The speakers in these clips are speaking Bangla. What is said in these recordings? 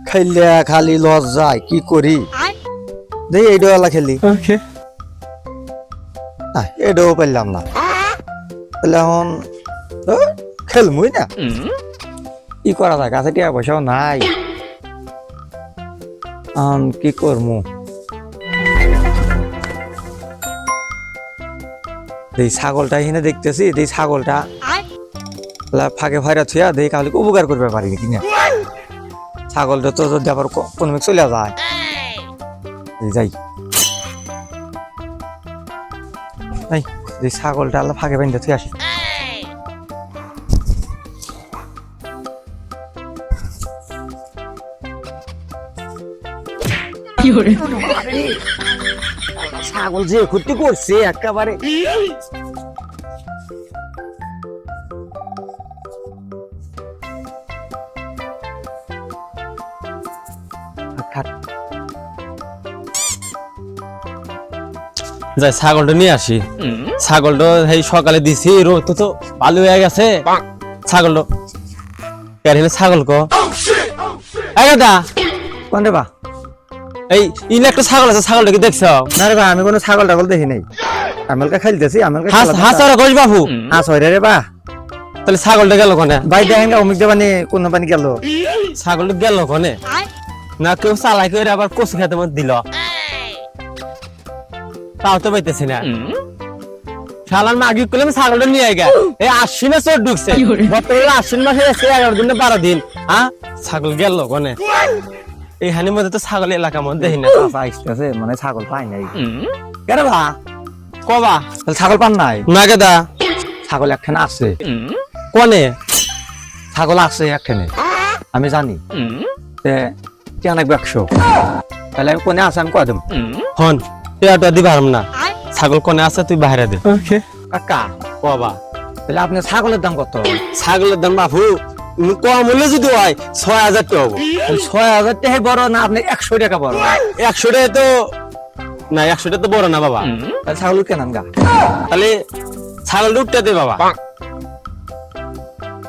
খেললে খালি লস যায় কি করি দেই এইডালা খেলি ওকে এটাও পারলাম না তাহলে এখন খেলমুই না কি করা যায় কাছে টিয়া পয়সাও নাই কি করমু এই ছাগলটা এখানে দেখতেছি এই ছাগলটা ফাঁকে ফাইরা থুয়া দেই কাউকে উপকার করবে পারি কিনা ছাগলটা তো যদি আবার কোন চলে যায় যাই এই ছাগলটা আল্লাহ ফাঁকে বাইন্দা থুয়ে আসি ছাগল যে ক্ষতি করছে একেবারে যাই ছাগলটা নিয়ে আসি ছাগলটা এই সকালে দিছি রোদ তো ভালো হয়ে গেছে ছাগলটা ছাগল কো দাদা কোন রে বা এই ইন একটা ছাগল আছে ছাগলটা কি দেখছ না রে বা আমি কোনো ছাগল টাগল দেখি নাই আমালকা খেলতেছি আমালকা হাসারা কইস বাবু হইরে রে বা তাহলে ছাগলটা গেল কোনে ভাই দেখেন অমিক দেবানি কোন পানি গেল ছাগলটা গেল কোনে না কেউ চালাই করে আবার কচু খেতে মত দিল তাও তো পাইতেছি না শালার মাগি করলাম ছাগলটা নিয়ে গে এই আশ্বিন মাসে ঢুকছে বর্তমানে আশ্বিন মাসে 11 দিন 12 দিন হ্যাঁ ছাগল গেল কোনে এই হানির মধ্যে তো ছাগল এলাকার মধ্যে দেখি না আসতেছে মানে ছাগল পাই নাই কেন বা কবা তাহলে ছাগল পান নাই না গেদা ছাগল একখানে আছে কোনে ছাগল আছে একখানে আমি জানি কেন 100 তাহলে আমি কোনে আছে আমি কয় দেব হন এটা দি পারম না ছাগল কোনে আছে তুই বাইরে দে ওকে কাকা কবা তাহলে আপনি ছাগলের দাম কত ছাগলের দাম বাবু কম মূল্য যদি হয় 6000 টাকা হবো 6000 টাকা বড় না আপনি 100 টাকা বড় 100 টাকা তো না 100 টাকা তো বড় না বাবা তাহলে ছাগল কেনান গা তাহলে ছাগল উঠতে দে বাবা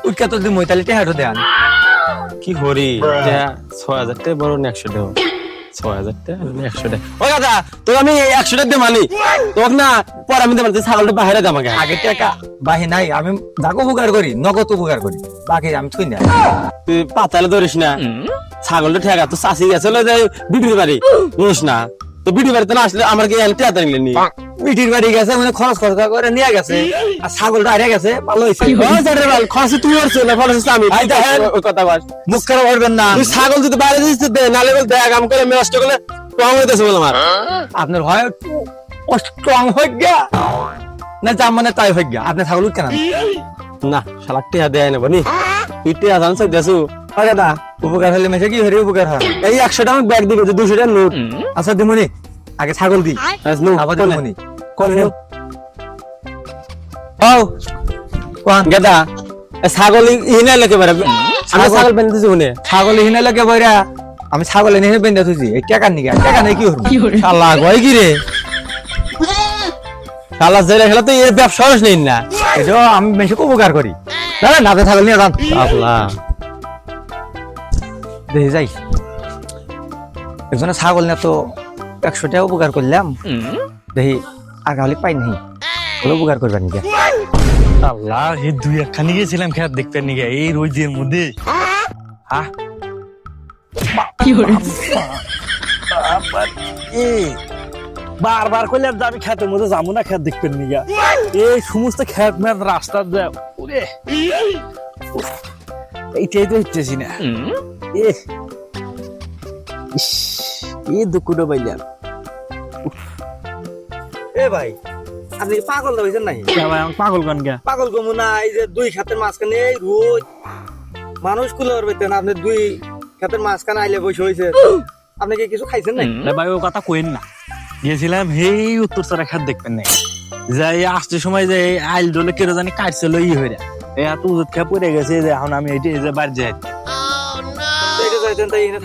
উঠকে তো দিমই তাহলে টাকাটা দেন কি হরি 6000 টাকা বড় না 100 টাকা 6000 টাকা 100 টাকা ও দাদা তো আমি 100 টাকা দে মানি তোক না পর আমি দেব ছাগলটা বাইরে দাম আগে টাকা বাহি নাই আমি জাগো উপকার করি নগদ উপকার করি বাকি আমি থুই না তুই পাতালে ধরিস না ছাগলটা ঠেকা তো চাষি গেছে বিক্রি বাড়ি বুঝিস না তো বিক্রি বাড়িতে না আসলে আমার কি টেয়াতে নিলেন নি বিটির বাড়ি গেছে মানে খরচ করে নিয়ে গেছে আর ছাগলটা হারিয়ে গেছে ভালো হয়েছে খরচ তুই করছিস না খরচ আমি ওই কথা বল মুখ খারাপ করবেন না তুই ছাগল যদি বাইরে দিস দে নালে বল দেখ আম করে নষ্ট করলে কম হইতেছে বল আমার আপনার হয় স্ট্রং হয়ে গিয়া না যা মানে তাই হয়ে গিয়া আপনি ছাগল কেন না শালা টিয়া দেয় না বনি তুই টিয়া জানছ দেছু আরে দা উপকার হলে মেশে কি হরে উপকার হয় এই 100 টাকা ব্যাগ দিবে 200 টাকা নোট আচ্ছা দিমুনি আগে ছাগল দি আবার দিমুনি কোন ও কোন গেদা ছাগল ইনে লাগে বারে আমি ছাগল বেঁধে দিছি মনে ছাগল ইনে লাগে বইরা আমি ছাগল এনে বেঁধে থুইছি এই টাকা নিগা টাকা নেই কি হরু শালা গয় কি রে শালা জেলে খেলা তো এই ব্যবসা হস নেই না এটা আমি মেশে উপকার করি না না না ছাগল নিয়ে যান আল্লাহ দেখে যাই একজনে ছাগল নিয়ে তো 100 টাকা উপকার করলাম দেখি আগালি পাই নাই উপকার করবেন নিকে আল্লাহ এই দুই একখানি গেছিলাম খেত দেখতে নিকে এই রোজের মধ্যে বারবার করলাম যে আমি খেতের মধ্যে যাবো না খেত দেখতে নিকে এই সমস্ত খেত ম্যাত রাস্তা এইটাই তো হচ্ছে না দুঃখটা পাইলাম এ ভাই আপনি পাগল হইছেন নাই পাগল গান গা পাগল কমু না এই যে দুই খাতের মাঝখানে এই রোজ মানুষ কুলে পারবেন আপনি দুই খাতের মাঝখানে আইলে বসে হয়েছে আপনি কি কিছু খাইছেন নাই ভাই ও কথা কইন না গেছিলাম এই উত্তর চড়া খাত দেখবেন না যাই আসতে সময় যে আইল ডলে কেটে জানি কাটছিল ই হইরা এত উজত খেয়ে পড়ে গেছে যে এখন আমি এইটা এই যে বাড়ি যাই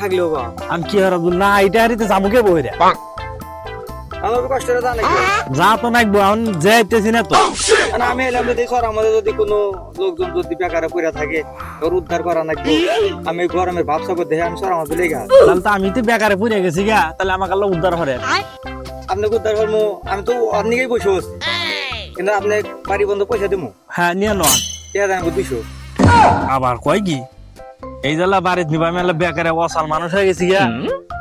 থাকলেও আমি কি হারাব না এটা হারিতে যাবো বইরা আমার কষ্ট যা তো নাকবো এখন যাইতেছি না তো না আমি এলাম যদি স্যার আমাদের যদি কোনো লোকজন যদি বেকারে পড়ে থাকে ওর উদ্ধার করা নাকি আমি গরমের ভাবসা করে দেখে আমি স্যার আমাদের লেগে তাহলে তো আমি তো বেকারে পড়ে গেছি গা, তাহলে আমাকে আল্লাহ উদ্ধার করে। আপনি উদ্ধার করবো আমি তো অনেকেই বসে বসছি কিন্তু আপনি বাড়ি বন্ধ পয়সা দেবো হ্যাঁ নিয়ে নন। কে জানবো 200 আবার কয় কি এই জ্বালা বাড়িতে নিবা আমি আল্লাহ বেকারে অসাল মানুষ হয়ে গেছি গা,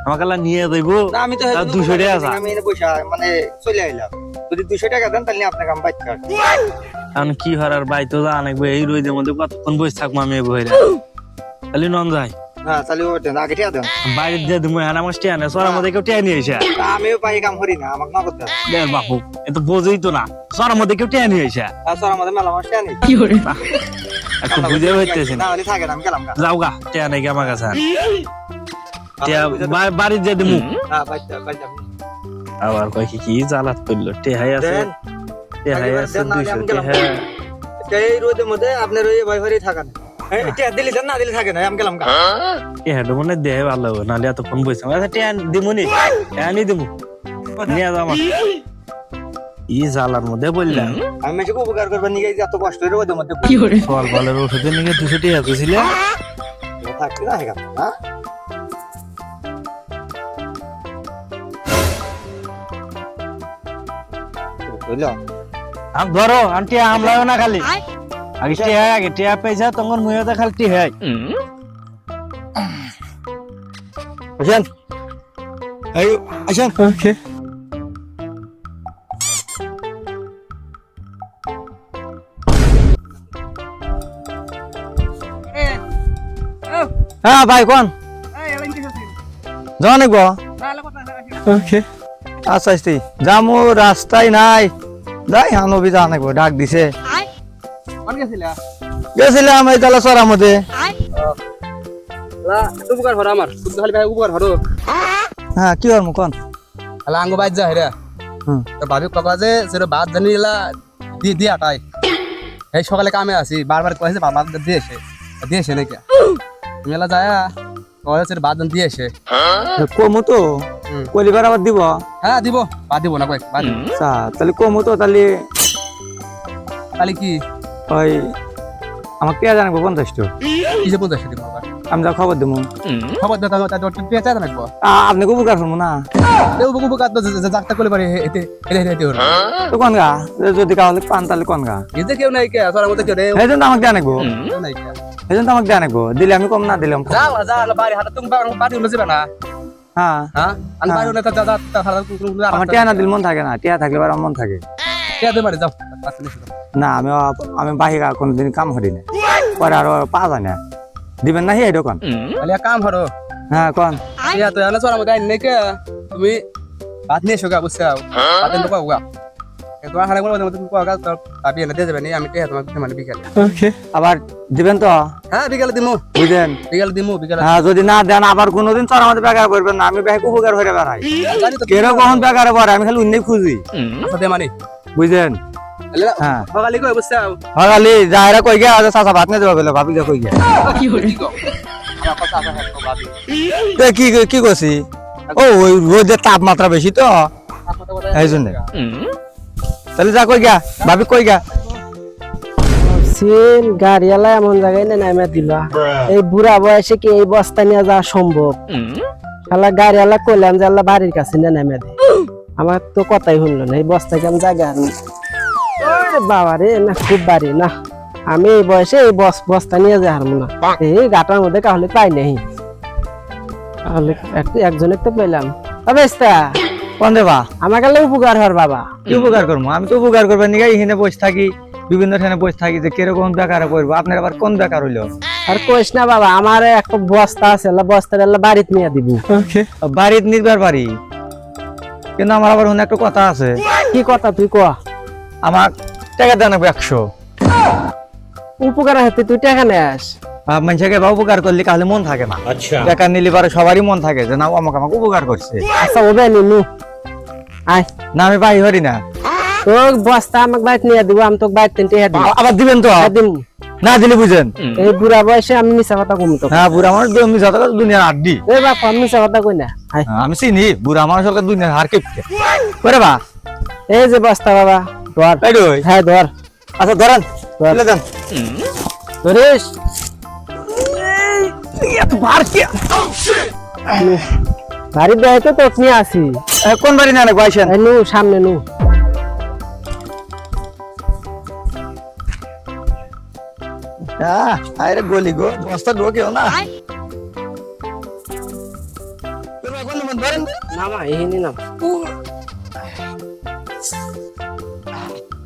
আমাকে আল্লাহ নিয়ে যাইবো। না আমি তো 200 টাকা আছে। আমি এনে পয়সা মানে চলে আইলাম যদি 200 টাকা দেন তাহলে আপনাকে আমি বাইক কাট এখন কি হারার বাই তো অনেক এই রোদের মধ্যে কতক্ষণ বসে থাকবো আমি বইরা, তাহলে নন যাই। হ্যাঁ তাহলে ওঠেন আগে টিয়া দেন বাইরে দিয়ে তুমি হ্যাঁ আমার টিয়া নেই সর আমাদের কেউ টিয়া নিয়ে এসে তা আমিও পাই কাম করি না আমাকে না করতে হবে। দেখ বাপু এ তো বোঝেই তো না, সর আমাদের কেউ টিয়া নিয়ে এসে আর স্যার আমাদের মেলা মাস টিয়া নেই একটু বুঝে হইতেছে না। না হলে থাকেন আমি গেলাম গা যাও গা টিয়া নেই আমার কাছে আর। টিয়া বাড়ির দিয়ে দিমু। হ্যাঁ বাইকটা বাইকটা আবার কয় কি জ্বালাত করলো, টেহাই আছে দেন টেহাই আছে 200 টেহা। এই রোদের মধ্যে আপনার ওই ভয় ভয় থাকেন এই টিয়া দিলি দেন না দিলি থাকে না আমি গেলাম গা টেহা মনে দেহে ভালো হবে নাহলে এতক্ষণ বসে আচ্ছা টেহা দিমুনি টেহা নি দিমু নিয়ে যাও আমার ই জ্বালার মধ্যে বললাম আমি মেয়েকে উপকার করবার নিয়ে এত কষ্ট হয়ে রোদের মধ্যে ফল ফলের ওষুধের নিয়ে 200 টেহা দিছিলে থাকতে না হেগা না বুঝলো আম ধরো আন্টি আমলাও না খালি আগে টিয়া পয়সা তখন মুইতে খালি টিহা আসেন এই আসেন ওকে হ্যাঁ ভাই কোন যাও নাকবো ওকে আচ্ছা আচ্ছা যামু রাস্তায় নাই যাই হানবি যা নাকবো ডাক দিছে গেছিলাম এই তালা সরার মধ্যে উপকার হরো আমার তুমি খালি ভাই উপকার হরো হ্যাঁ কি হর কোন তাহলে আঙ্গ বাইর যা হেরা তো ভাবি কাকা যে সেটা বাদ জানি এলা দিয়ে আটাই এই সকালে কামে আছি বারবার কয়েছে বাদ দিয়েছে নাকি তুমি এলা যায় কয়েছে বাদ জান দিয়েছে কমু তো কলিবার আবার দিব হ্যাঁ দিব বাদ দিব না কয়েক বাদ দিব। আচ্ছা তাহলে কমু তো তাহলে তাহলে কি ওই আমাকে কে জানাবো 50 টাকা কি যে 50 দিব আবার আমি যা খবর দেবো খবর দাও তাহলে তাহলে পেয়ে চাই রাখবো আপনি উপকার করবো না এই উপকার তো যাকটা করে পারে এতে এতে হলো তো কোন গা যদি কাহলে পান তাহলে কোন গা এই যে কেউ নাই কে তোর মধ্যে কেউ নেই এই জন্য আমাকে জানাবো কেউ নাই কে এই জন্য আমাকে জানাবো দিলে আমি কম না দিলাম যা যা বাড়ি হাতে তুমি বাড়ি উঠে যাবে না হ্যাঁ হ্যাঁ আমি বাড়ি উঠে যা যা আমার টিয়া না দিল মন থাকে না টিয়া থাকলে আর মন থাকে কে দে বাড়ি যাও না আমি বাহিরা কোনদিন কাম করি না পরে আর পাওয়া যায় না দিবেন না হে দোকান তাহলে এক কাম করো হ্যাঁ কোন ইয়া তো জানো আমাকে আইন নাকি তুমি ভাত নিয়ে এসো গা বুঝছো ভাত এনে পাবো গা তোমার হাড়ে বলবো তুমি পাবো গা ভাবি এনে দিয়ে যাবে নি আমি টেহা তোমাকে মানে বিকালে ওকে আবার দিবেন তো হ্যাঁ বিকালে দিমু বুঝেন বিকালে হ্যাঁ যদি না দেন আবার কোনোদিন তোর আমাদের বেকার করবেন না আমি ব্যাগ উপকার হয়ে বেড়াই জানি তো কেন কখন বেকারে পড়ে আমি খালি উন্নই খুঁজি আচ্ছা দে মানে বুঝেন তাহলে হ্যাঁ সকালে কই বুঝছো হগালি যাহেরা কই গিয়া আজ চাচা ভাত নিয়ে যাবে বলে ভাবি কই গিয়া কি হলো আমার কথা আছে হ্যাঁ ভাবি এ কি করছি ও ওই রোদের তাপমাত্রা বেশি তো এই জন্য তাহলে যা কই গিয়া ভাবি কই গিয়া সিন গাড়িওয়ালা এমন জায়গায় না নামে দিল এই বুড়া বয়সে কি এই বস্তা নিয়ে যাওয়া সম্ভব শালা গাড়িওয়ালা কইলাম যে আল্লাহ বাড়ির কাছে না নামে দে আমার তো কথাই শুনলো না এই বস্তা কেমন জায়গা বাবা রে না খুব বাড়ি না আমি এই বয়সে এই বস্তা নিয়ে যাই হারবো না এই গাটার মধ্যে কাহলে পাই নাই তাহলে একজনের তো পেলাম তবে কোন দেবা আমার কালে উপকার হর বাবা কি উপকার করবো আমি তো উপকার করবেন নিয়ে এখানে বসে থাকি বিভিন্ন ঠানে বসে থাকি যে কিরকম বেকারে করবো আপনার আবার কোন বেকার হইলো আর কইস না বাবা আমার একটা বস্তা আছে বস্তার বাড়িতে নিয়ে দিব ওকে বাড়িতে নির্বার পারি কিন্তু আমার আবার অনেক একটা কথা আছে কি কথা তুই ক আমার টাকা দেন 100 উপকার হতে তুই টাকা নেস মানুষকে বা উপকার করলে তাহলে মন থাকে না বেকার নিলে পারে সবারই মন থাকে যে না আমাকে উপকার করছে আচ্ছা ওবে নিনু আয় না আমি পাই হরি না তোর বস্তা আমাকে বাড়িতে নিয়ে দিব আমি তোকে বাড়িতে টিয়া দিব আবার দিবেন তো দিম না দিলে বুঝেন এই বুড়া বয়সে আমি মিছা কথা কম তো হ্যাঁ বুড়া মানুষ যত দুনিয়ার আড্ডি এই বাপ আমি মিছা কথা কই না আয় আমি চিনি বুড়া মানুষ দুনিয়ার হার কেপকে করে বা এই যে বস্তা বাবা ধর এই হ্যাঁ ধর আচ্ছা ধরেন ফেলে দেন ধরিস বাড়ির দেয় তো তোকে নিয়ে আসি কোন বাড়ি না নাকি আইসেন এই নু সামনে নু আরে গলি গো বস্তা ঢোকেও না নামা এহিনি নাম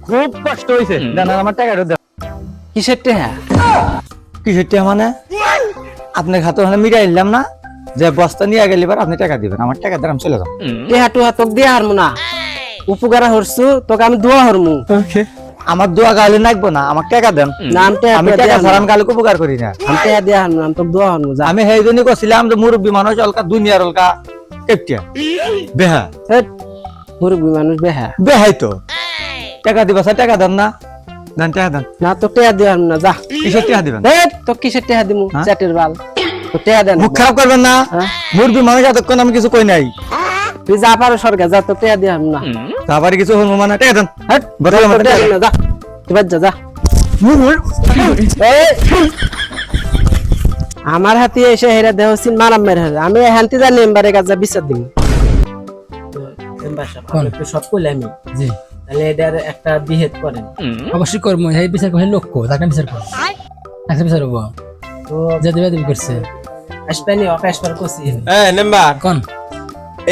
খুব কষ্ট হয়েছে দেন আমার টাকাটা দেন কিসের টেহা কিসের টাকা মানে আপনার হাতে ওখানে মিটাই নিলাম না যে বস্তা নিয়ে গেলে এবার আপনি টাকা দিবেন আমার টাকা দেন আমি চলে যাবো টেহা টুহা তোকে দিয়ে হারমু না উপকার হরছু তোকে আমি দোয়া হরমু আমার দোয়া গালে নাকবো না আমার টাকা দেন নাম টেহা আমি টাকা ছাড়া আমি গালে উপকার করি না আমি টেহা দিয়ে হারমু আমি তোকে দোয়া হরমু যা আমি সেই জন্য করছিলাম যে মুরব্বী মানুষ অলকা দুনিয়ার অলকা কেপটিয়া বেহা মুরব্বী মানুষ বেহা বেহাই তো টাকা দিবা স্যার টাকা দেন না দেন টাকা দেন না তোকে টেহা দিয়ে হারমু না যা কিসের টাকা দিবেন তো কিসের টেহা দিমু হ্যাঁ? চ্যাটের বাল তো টেহা দেন মুখ খারাপ করবেন না হ্যাঁ? মুরব্বী মানুষ এতক্ষণ আমি কিছু কই নাই তুই যা পারো সরকার যা তোকে টেহা দিয়ে হারমু না তারপরে কিছু হল মানে টাকা দেন হট বদলে আমার তোকে টেহা টাকা দিমু না, যা এবার যা যা আমার হাতে এসে হেরা দেহ সিন মারাম মেরে হেরা আমি হান্তি জানি এমবারে কাজা বিচার দিম সব কইলে আমি জি তাহলে এটার একটা বিহেদ করেন অবশ্যই করবো এই বিচার করে লক্ষ্য তাকে বিচার করবো একটা বিচার হবো তো যে দেবে দেবে করছে আসপানি অকাশবার করছি নেম্বার কোন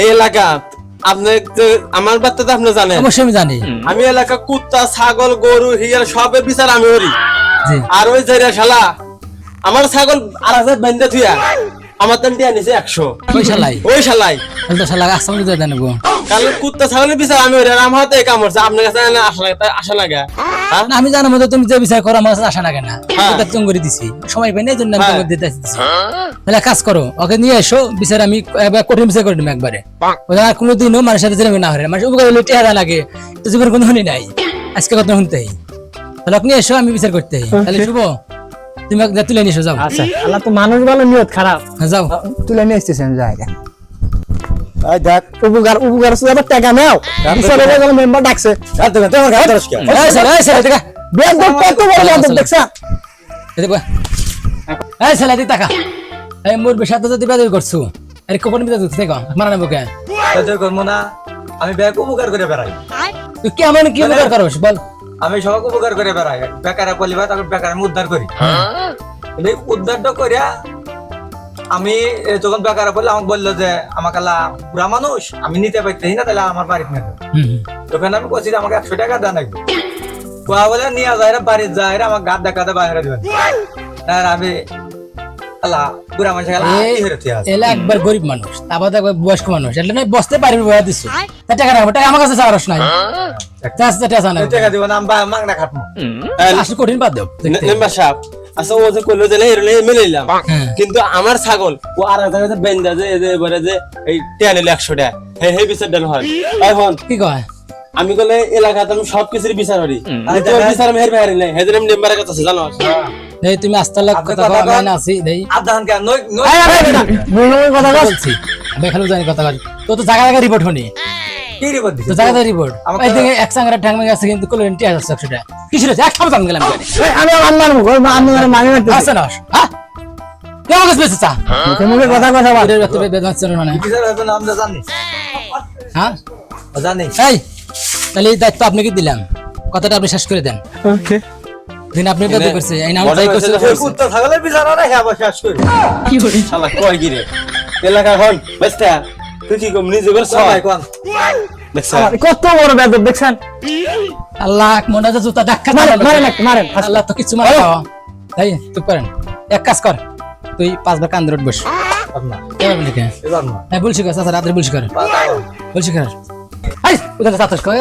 এই এলাকা আপনি আমার বার্তা তো আপনি জানেন অবশ্যই আমি জানি আমি এলাকা কুত্তা ছাগল গরু হিয়ার সবের বিচার আমি করি জি আর ওই যে শালা আমার ছাগল 8000 বেঁধে থুয়া আমার তেল দিয়ে নিছে 100 ওই শালাই ওই শালাই তাহলে তো শালা আসতে আমি দিয়ে দেবো কারণ কুত্তা ছাগলের বিচার আমি করি আর আমার হাতে কাম করছে আপনার কাছে আশা লাগে হ্যাঁ না আমি জানার মতো তুমি যে বিচার করো আমার কাছে আশা লাগে না হ্যাঁ। এটা তুমি করে দিছি সময় পাই না এই জন্য আমি হ্যাঁ। তোমাকে দিতে দিছি তাহলে কাজ করো ওকে নিয়ে এসো বিচার আমি একবার কঠিন বিচার করে দেবো একবারে ওদের আর কোনোদিনও মানুষের সাথে যেন না হরে মানুষ উপকার হলে টেহারা লাগে তো জীবন কোনো শুনি নাই আজকে কথা শুনতেই তাহলে ওকে নিয়ে এসো আমি বিচার করতেই তাহলে শুভ তুমি ওকে তুলে নিয়ে এসো যাও আচ্ছা আল্লাহ তো মানুষ ভালো নিয়ত খারাপ হ্যাঁ, যাও তুলে নিয়ে আসতেছি আমি জায়গা দেখ উপকার আবার টাকা নাও বিচারে যখন মেম্বার ডাকছে এই শালা, এই শালা, দেখা। বেদব কত বড় বেদব দেখছা এই দেখো। এই শালা, এদিকে তাকা। এই মোর সাথে যদি বেদবি করছো আরে কখন বিদায় দিতে দেখো মারা নেবো কে করবো না আমি ব্যাগ উপকার করে বেড়াই তুই কেমন কি উপকার করস বল আমি সবাই উপকার করে বেড়াই বেকারে পলিবা তারপর বেকার আমি উদ্ধার করি কিন্তু এই উদ্ধারটা করিয়া আমি যখন বেকারে পড়লে আমাকে বললো যে আমাকে বুড়া মানুষ আমি নিতে পারতেছি না তাহলে আমার বাড়িতে নেবে তখন আমি বলছি যে আমাকে 100 টাকা দেন একদম কোয়া বলে নিয়ে যায় বাড়িতে যায় আমার গাদ দেখাতে বাইরে দিবেন আর আমি আল্লাহ বুড়া মানুষ এলা একবার গরিব মানুষ তারপর একবার বয়স্ক মানুষ এটা নয় বসতে পারবি বয়া দিচ্ছ তা টাকা রাখবো টাকা আমার কাছে চাওয়ারস নাই টাকা দিব না আমি মাগনা খাটবো আসলে কঠিন বাদ দেও নেম্বার সাহেব আচ্ছা ও যে কইলো যে এরলে মেনে নিলাম কিন্তু আমার ছাগল ও আর এক জায়গায় বেন্দা যে এবারে যে এই টেনে 100 টাকা হে বিচার দেন হয় এখন কি কয় আমি বলে এলাকাতে আমি সবকিছুর বিচার করি কিন্তু ওর বিচার মেহের বাইরে নাই হেদের আমি নেম্বারের কথা আছে জানো এই তুমি আস্তালা কথা কও আমি না আছি দেই আদান কেন নই কথা বলছি দেখালো জানি কথা কই তো তো জায়গা জায়গা রিপোর্ট হনি কি রিপোর্ট তো জায়গা জায়গা রিপোর্ট এই দিকে এক সাঙ্গারে ঠ্যাং মেগে আছে কিন্তু কলেন টি আছে 100 টাকা কিছু রে এক খাম গেলাম আমি আমার আমি মানি না আছে না হ্যাঁ কেমন কাছে বেঁচে চা মুখে কথা কথা বল বেদনা চলে মানে কিসের হয়তো নাম জানি হ্যাঁ জানি এই তাহলে এই দায়িত্ব আপনাকে দিলাম কথাটা আপনি শেষ করে দেন ওকে দিন আপনি বেদনা করছে এই নাম তাই করছে কুত্তা ছাগলের বিচার না হ্যাঁ বসে শেষ করি শালা কয় কি রে এলাকা হন বেস্তা তুই কি কম নিজে করে সবাই কোন দেখছ কত বড় বেদব দেখছেন আল্লাহ মনে যে জুতা ধাক্কা মারেন আল্লাহ তো কিছু মারে তাই তুই করেন এক কাজ কর তুই 5 বার কান্দে বস না কেমন বলি কে এবার না হ্যাঁ বলছি কর সাথে রাত্রে বলছি কর বলছি কর এই উদা সাতস কর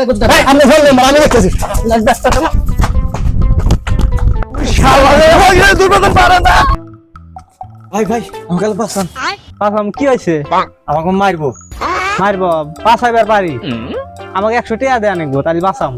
আমি বললাম আমি দেখতেছি ভাই ভাই আমাকে বাঁচান পাপাম কি হয়েছে আমাকে মারবো মারব বাঁচাইবার পারি আমাকে 100 টাকা দেয়া নেবো তাহলে বাঁচাম